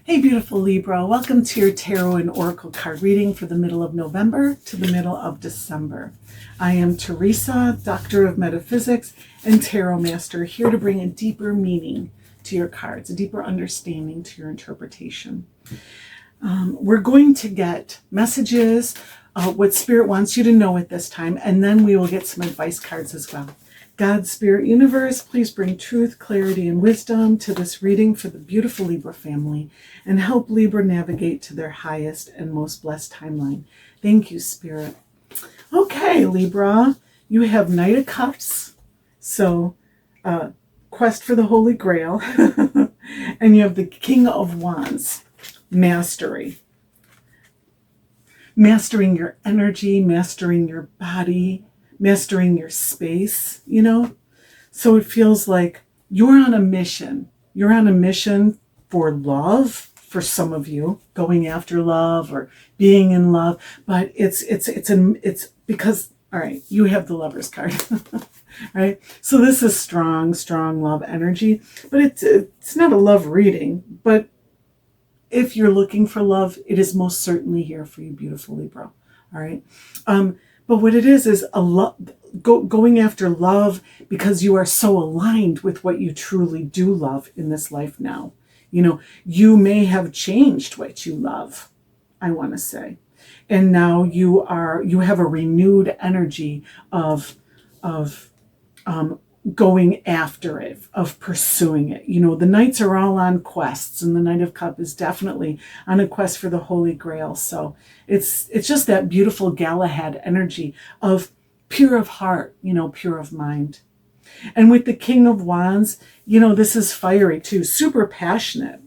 Hey, beautiful Libra. Welcome to your Tarot and Oracle card reading for the middle of November to the middle of December. I am Teresa, Doctor of Metaphysics and Tarot Master, here to bring a deeper meaning to your cards, a deeper understanding to your interpretation. We're going to get messages, what Spirit wants you to know at this time, and then we will get some advice cards as well. God, Spirit, Universe, please bring truth, clarity, and wisdom to this reading for the beautiful Libra family and help Libra navigate to their highest and most blessed timeline. Thank you, Spirit. Okay, Libra, you have Knight of Cups, so quest for the Holy Grail, and you have the King of Wands, mastery. Mastering your energy, mastering your body, mastering your space, So it feels like you're on a mission. You're on a mission for love, for some of you, going after love or being in love. But it's because, all right, you have the Lover's card, right? So this is strong love energy, but it's not a love reading. But if you're looking for love, it is most certainly here for you, beautiful Libra. All right. But what it is going after love because you are so aligned with what you truly do love in this life now. You may have changed what you love, I want to say. And now you have a renewed energy of going after it, of pursuing it. The knights are all on quests, and the Knight of Cups is definitely on a quest for the Holy Grail. So it's just that beautiful Galahad energy of pure of heart, pure of mind. And with the King of Wands, this is fiery too, super passionate.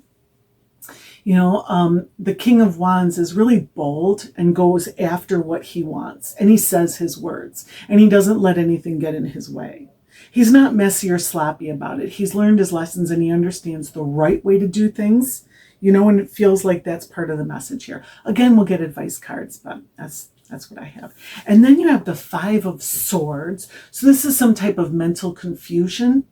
The King of Wands is really bold and goes after what he wants, and he says his words, and he doesn't let anything get in his way. He's not messy or sloppy about it. He's learned his lessons and he understands the right way to do things, and it feels like that's part of the message here. Again, we'll get advice cards, but that's what I have. And then you have the Five of Swords. So this is some type of mental confusion,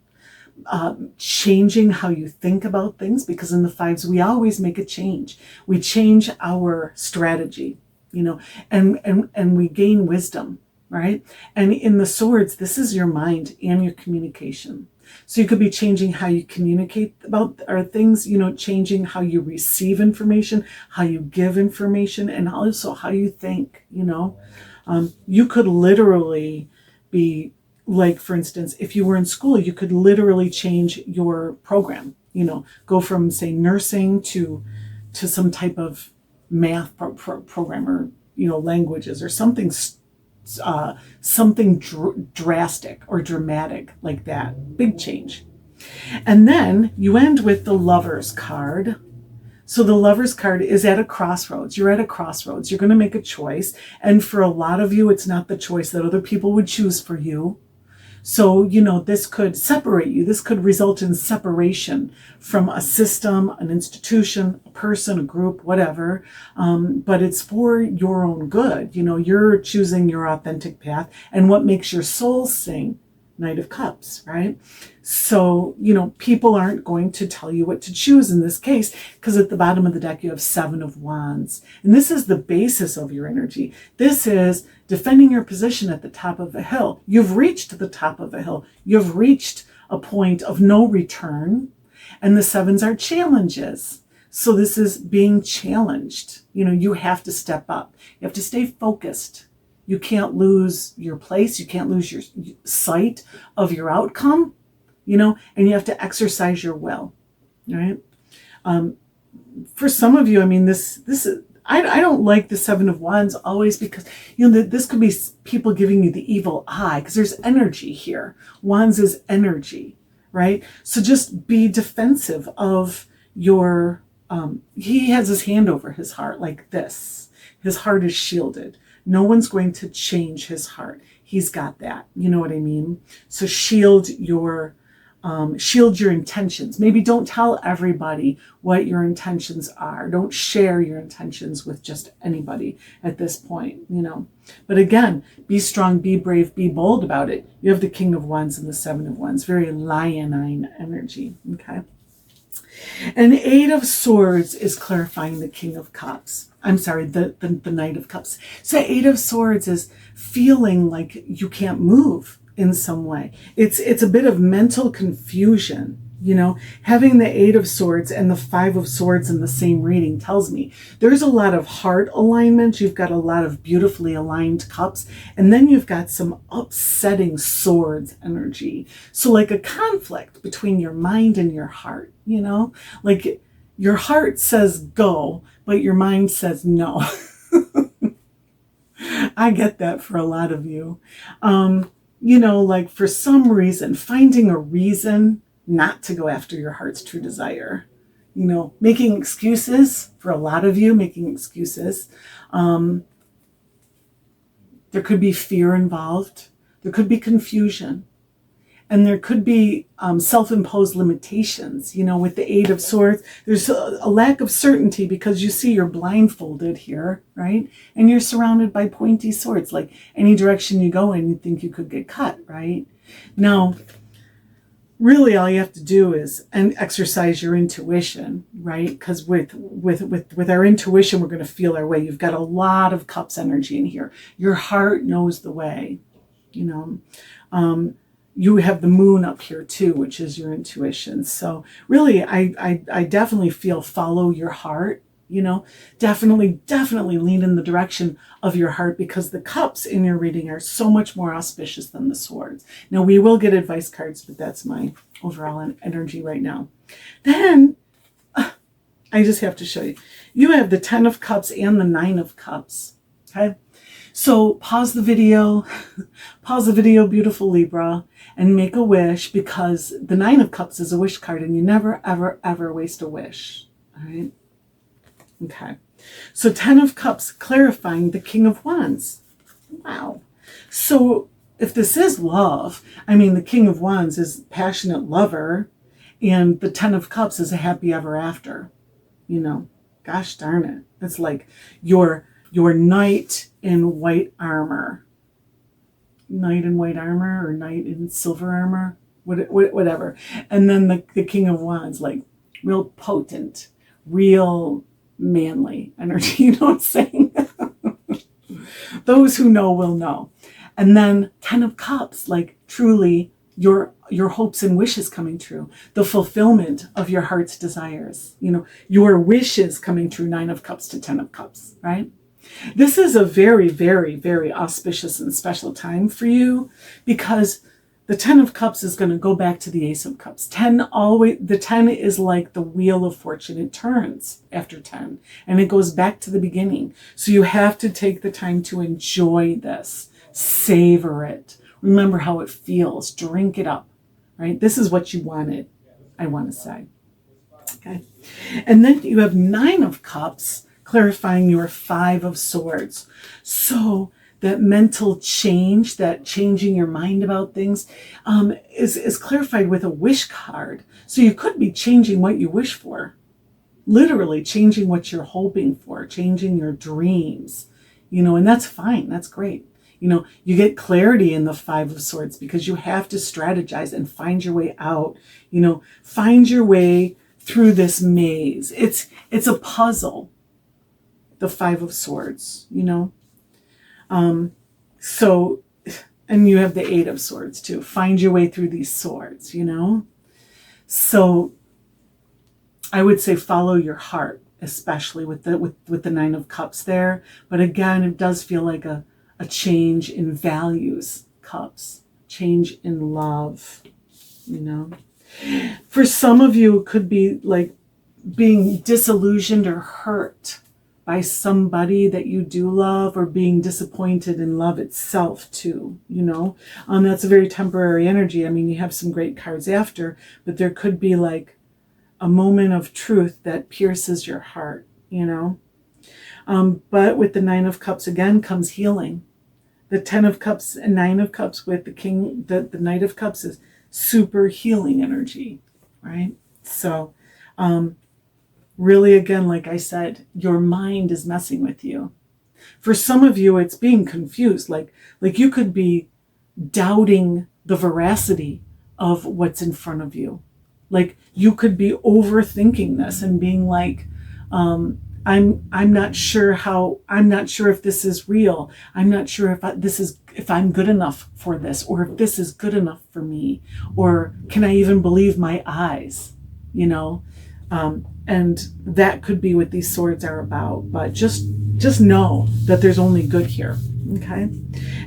changing how you think about things, because in the fives, we always make a change. We change our strategy, and we gain wisdom. Right? And in the swords, this is your mind and your communication. So you could be changing how you communicate about things, changing how you receive information, how you give information, and also how you think, You could literally be, like, for instance, if you were in school, you could literally change your program, go from, say, nursing to some type of math program or, languages or something drastic or dramatic like that. Big change. And then you end with the Lover's card. So the Lover's card is at a crossroads. You're at a crossroads. You're going to make a choice. And for a lot of you, it's not the choice that other people would choose for you. So, this could separate you. This could result in separation from a system, an institution, a person, a group, whatever. But it's for your own good. You're choosing your authentic path and what makes your soul sing. Knight of Cups, right? So, people aren't going to tell you what to choose in this case, because at the bottom of the deck, you have Seven of Wands. And this is the basis of your energy. This is defending your position at the top of a hill. You've reached the top of a hill. You've reached a point of no return. And the sevens are challenges. So this is being challenged. You have to step up. You have to stay focused. You can't lose your place. You can't lose your sight of your outcome, and you have to exercise your will, right? For some of you, this is, I don't like the Seven of Wands always because, this could be people giving you the evil eye because there's energy here. Wands is energy, right? So just be defensive of your, he has his hand over his heart like this. His heart is shielded. No one's going to change his heart. He's got that. You know what I mean? So shield your intentions. Maybe don't tell everybody what your intentions are. Don't share your intentions with just anybody at this point, But again, be strong, be brave, be bold about it. You have the King of Wands and the Seven of Wands. Very leonine energy, okay? And Eight of Swords is clarifying the King of Cups. I'm sorry, the Knight of Cups. So Eight of Swords is feeling like you can't move in some way. It's a bit of mental confusion. You know, having the Eight of Swords and the Five of Swords in the same reading tells me there's a lot of heart alignment. You've got a lot of beautifully aligned cups. And then you've got some upsetting swords energy. So like a conflict between your mind and your heart, you know, like your heart says go, but your mind says no. I get that for a lot of you. You know, like for some reason, finding a reason not to go after your heart's true desire. You know, making excuses, for a lot of you, making excuses. There could be fear involved. There could be confusion. And there could be self-imposed limitations. You know, with the Eight of Swords, there's a lack of certainty because you see you're blindfolded here, right? And you're surrounded by pointy swords. Like any direction you go in, you think you could get cut, right? Now, really all you have to do is exercise your intuition, right? Because with our intuition, we're going to feel our way. You've got a lot of cups energy in here. Your heart knows the way, you know. You have the moon up here too, which is your intuition. So really, I definitely feel follow your heart, you know, definitely lean in the direction of your heart because the cups in your reading are so much more auspicious than the swords. Now we will get advice cards, but that's my overall energy right now. Then I just have to show you. You have the 10 of Cups and the 9 of Cups, okay? So pause the video, beautiful Libra, and make a wish because the 9 of Cups is a wish card and you never, ever, ever waste a wish, all right? Okay, so 10 of Cups clarifying the King of Wands. Wow. So if this is love, I mean, the King of Wands is passionate lover and the 10 of Cups is a happy ever after, you know, gosh darn it. It's like your knight in white armor. Knight in white armor or knight in silver armor, whatever. And then the King of Wands, like real potent, real manly energy, you know what I'm saying? Those who know will know. And then 10 of Cups, like truly your hopes and wishes coming true, the fulfillment of your heart's desires, you know, your wishes coming true, 9 of Cups to 10 of Cups, right? This is a very, very, very auspicious and special time for you because the 10 of Cups is going to go back to the Ace of Cups. The 10 is like the wheel of fortune. It turns after 10 and it goes back to the beginning. So you have to take the time to enjoy this, savor it. Remember how it feels. Drink it up, right? This is what you wanted, I want to say. Okay. And then you have 9 of Cups clarifying your 5 of Swords. So that mental change, that changing your mind about things, is clarified with a wish card. So you could be changing what you wish for, literally changing what you're hoping for, changing your dreams, you know, and that's fine. That's great. You know, you get clarity in the 5 of Swords because you have to strategize and find your way out, you know, find your way through this maze. It's a puzzle, the 5 of Swords, you know. So, and you have the 8 of Swords too. Find your way through these swords, you know. So I would say follow your heart, especially with the 9 of Cups there. But again, it does feel like a change in values, Cups, change in love, you know. For some of you, it could be like being disillusioned or hurt by somebody that you do love or being disappointed in love itself too, you know. That's a very temporary energy. I mean, you have some great cards after, but there could be like a moment of truth that pierces your heart, you know. But with the 9 of Cups again comes healing. The 10 of Cups and 9 of Cups with the Knight of Cups is super healing energy, right? So, really, again, like I said, your mind is messing with you. For some of you, it's being confused. Like you could be doubting the veracity of what's in front of you. Like you could be overthinking this and being like, I'm not sure if this is real. I'm not sure if I'm good enough for this, or if this is good enough for me, or can I even believe my eyes, you know? And that could be what these swords are about, but just know that there's only good here. Okay.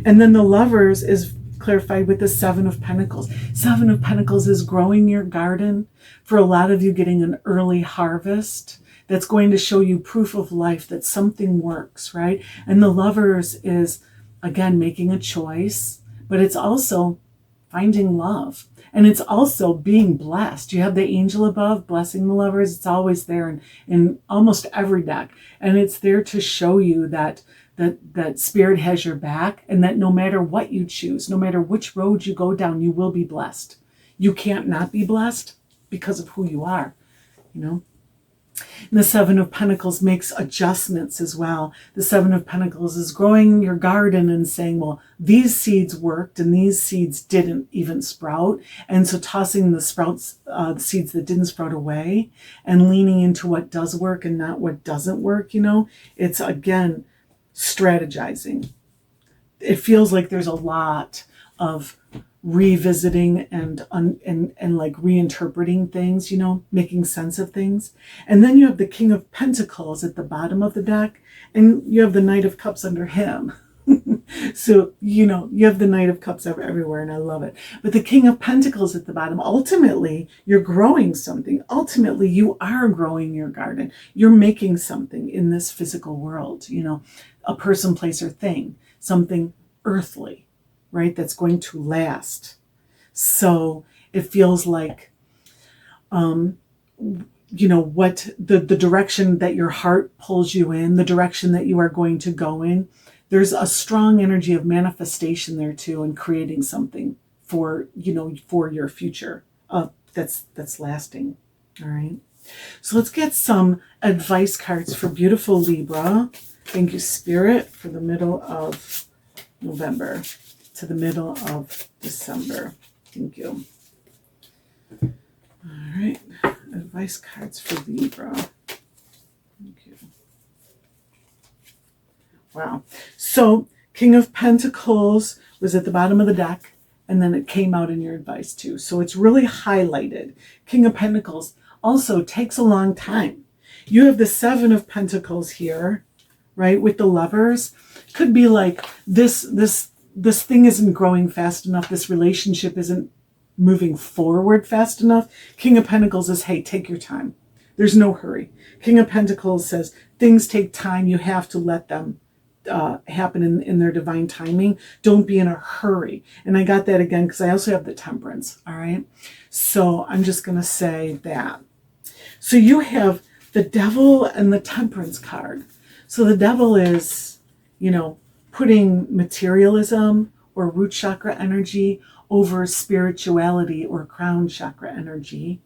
And then the Lovers is clarified with the Seven of Pentacles. Seven of Pentacles is growing your garden. For a lot of you, getting an early harvest that's going to show you proof of life that something works, right? And the Lovers is, again, making a choice, but it's also finding love. And it's also being blessed. You have the angel above blessing the Lovers. It's always there in almost every deck. And it's there to show you that Spirit has your back, and that no matter what you choose, no matter which road you go down, you will be blessed. You can't not be blessed because of who you are, you know? And the Seven of Pentacles makes adjustments as well. The Seven of Pentacles is growing your garden and saying, well, these seeds worked and these seeds didn't even sprout. And so tossing the seeds that didn't sprout away and leaning into what does work and not what doesn't work, you know, it's again, strategizing. It feels like there's a lot of revisiting and like reinterpreting things, you know, making sense of things. And then you have the King of Pentacles at the bottom of the deck, and you have the Knight of Cups under him. So, you know, you have the Knight of Cups everywhere, and I love it. But the King of Pentacles at the bottom, ultimately, you're growing something. Ultimately, you are growing your garden. You're making something in this physical world, you know, a person, place, or thing, something earthly, right, that's going to last. So it feels like, you know, what the direction that your heart pulls you in, the direction that you are going to go in, there's a strong energy of manifestation there too, and creating something for, you know, for your future that's lasting. All right. So let's get some advice cards for beautiful Libra. Thank you, Spirit, for the middle of November to the middle of December. Thank you. All right. Advice cards for Libra. Thank you. Wow. So King of Pentacles was at the bottom of the deck, and then it came out in your advice too. So it's really highlighted. King of Pentacles also takes a long time. You have the Seven of Pentacles here, right, with the Lovers. Could be like this thing isn't growing fast enough. This relationship isn't moving forward fast enough. King of Pentacles is, hey, take your time. There's no hurry. King of Pentacles says things take time. You have to let them happen in their divine timing. Don't be in a hurry. And I got that again because I also have the Temperance. All right. So I'm just going to say that. So you have the Devil and the Temperance card. So the Devil is, you know, putting materialism or root chakra energy over spirituality or crown chakra energy.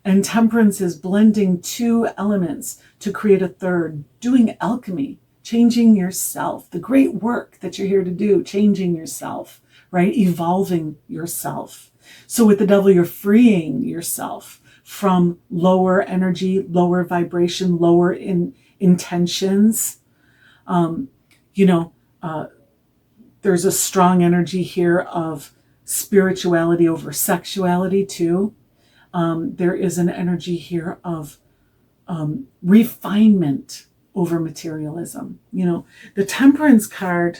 And Temperance is blending two elements to create a third, doing alchemy, changing yourself, the great work that you're here to do, changing yourself, right? Evolving yourself. So with the Devil, you're freeing yourself from lower energy, lower vibration, lower intentions. There's a strong energy here of spirituality over sexuality too. There is an energy here of refinement over materialism. You know, the Temperance card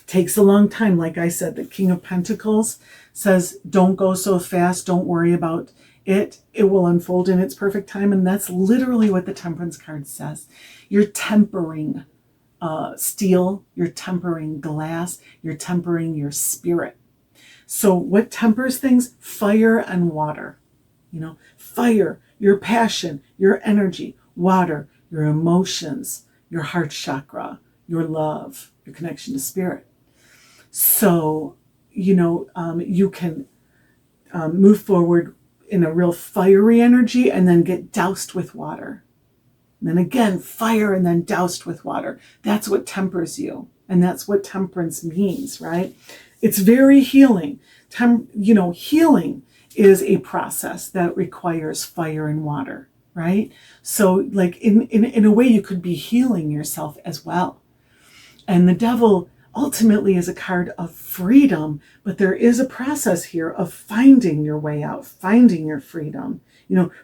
takes a long time. Like I said, the King of Pentacles says, don't go so fast. Don't worry about it. It will unfold in its perfect time. And that's literally what the Temperance card says. You're tempering steel, you're tempering glass, you're tempering your spirit. So what tempers things? Fire and water. You know, fire, your passion, your energy, water, your emotions, your heart chakra, your love, your connection to spirit. So, you know, you can move forward in a real fiery energy and then get doused with water. And then again, fire and then doused with water. That's what tempers you. And that's what Temperance means, right? It's very healing. Healing is a process that requires fire and water, right? So like in a way, you could be healing yourself as well. And the devil ultimately is a card of freedom, but there is a process here of finding your way out, finding your freedom,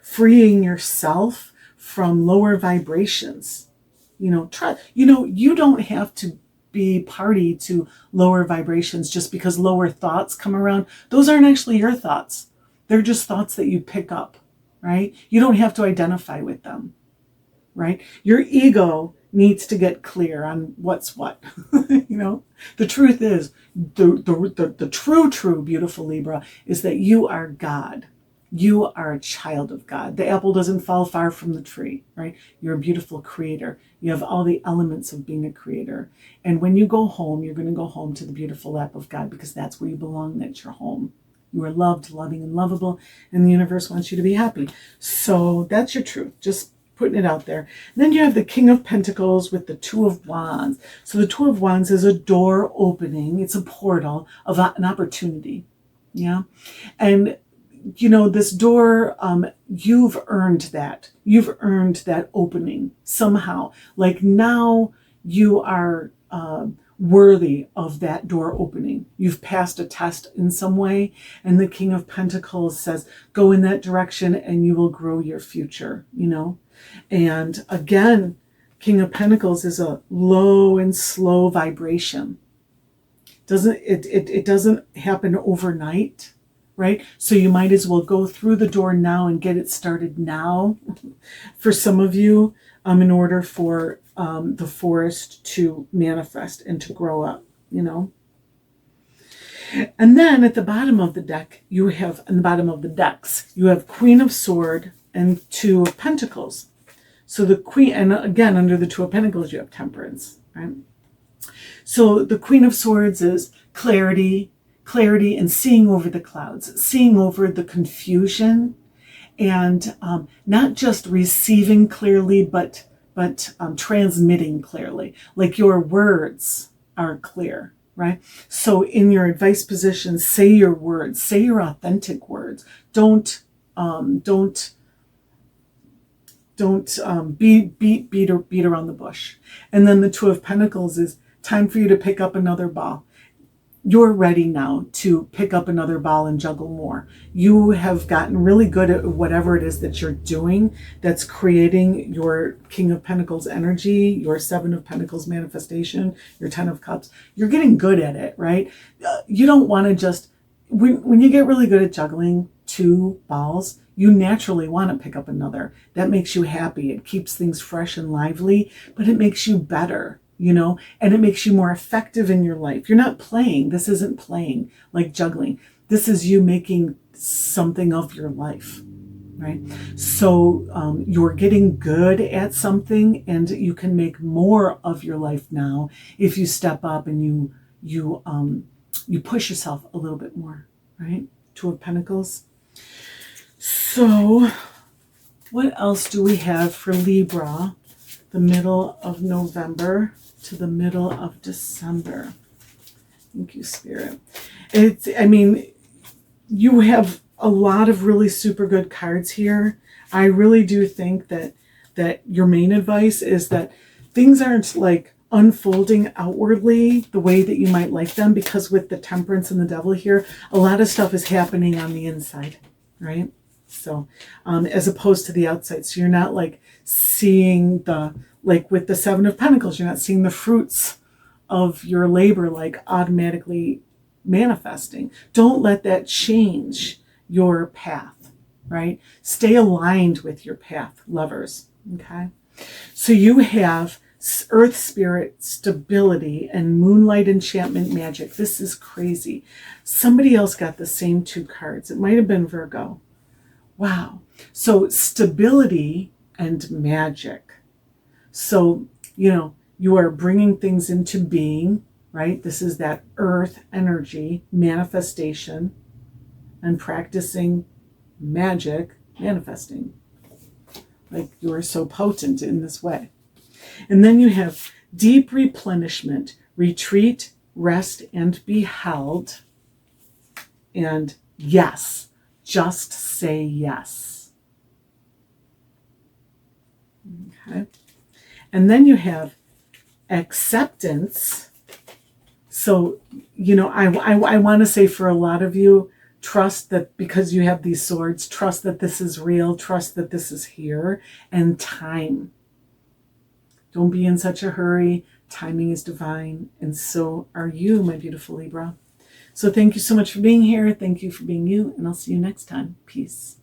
freeing yourself from lower vibrations. You don't have to be party to lower vibrations just because lower thoughts come around. Those aren't actually your thoughts. They're just thoughts that you pick up, right? You don't have to identify with them, right? Your ego needs to get clear on what's what. The truth is, the true beautiful Libra is that you are God. You are a child of God. The apple doesn't fall far from the tree, right? You're a beautiful creator. You have all the elements of being a creator. And when you go home, you're going to go home to the beautiful lap of God, because that's where you belong. That's your home. You are loved, loving, and lovable, and the universe wants you to be happy. So that's your truth. Just putting it out there. And then you have the King of Pentacles with the Two of Wands. So the Two of Wands is a door opening. It's a portal of an opportunity. Yeah. And this door, you've earned that. You've earned that opening somehow. Like now you are worthy of that door opening. You've passed a test in some way, and the King of Pentacles says, go in that direction and you will grow your future, And again, King of Pentacles is a low and slow vibration. It doesn't happen overnight, right? So you might as well go through the door now and get it started now. For some of you, in order for the forest to manifest and to grow up, And then at the bottom of the deck, in the bottom of the decks, you have Queen of Sword and Two of Pentacles. So the Queen, and again, under the Two of Pentacles, you have Temperance, right? So the Queen of Swords is clarity and seeing over the clouds, seeing over the confusion, and not just receiving clearly, but transmitting clearly. Like your words are clear, right? So in your advice position, say your words, say your authentic words. Don't beat around the bush. And then the Two of Pentacles is time for you to pick up another ball. You're ready now to pick up another ball and juggle more. You have gotten really good at whatever it is that you're doing that's creating your King of Pentacles energy, your Seven of Pentacles manifestation, your Ten of Cups. You're getting good at it, right? You don't want to just, when you get really good at juggling two balls, you naturally want to pick up another. That makes you happy. It keeps things fresh and lively, but it makes you better. And it makes you more effective in your life. You're not playing. This isn't playing like juggling. This is you making something of your life, right? So you're getting good at something, and you can make more of your life now if you step up and you push yourself a little bit more, right? Two of Pentacles. So what else do we have for Libra? The middle of November to the middle of December. Thank you, Spirit. You have a lot of really super good cards here. I really do think that your main advice is that things aren't like unfolding outwardly the way that you might like them, because with the Temperance and the Devil here, a lot of stuff is happening on the inside, right? So as opposed to the outside. So you're not like seeing like with the Seven of Pentacles, you're not seeing the fruits of your labor like automatically manifesting. Don't let that change your path, right? Stay aligned with your path, lovers, okay? So you have Earth Spirit, stability, and Moonlight enchantment magic. This is crazy. Somebody else got the same two cards. It might have been Virgo. Wow. So stability and magic. So, you are bringing things into being, right? This is that earth energy manifestation, and practicing magic, manifesting. Like you are so potent in this way. And then you have deep replenishment, retreat, rest, and be held. And yes, just say yes. Okay. And then you have acceptance. So, I want to say for a lot of you, trust that because you have these swords, trust that this is real, trust that this is here, and time. Don't be in such a hurry. Timing is divine, and so are you, my beautiful Libra. So thank you so much for being here. Thank you for being you, and I'll see you next time. Peace.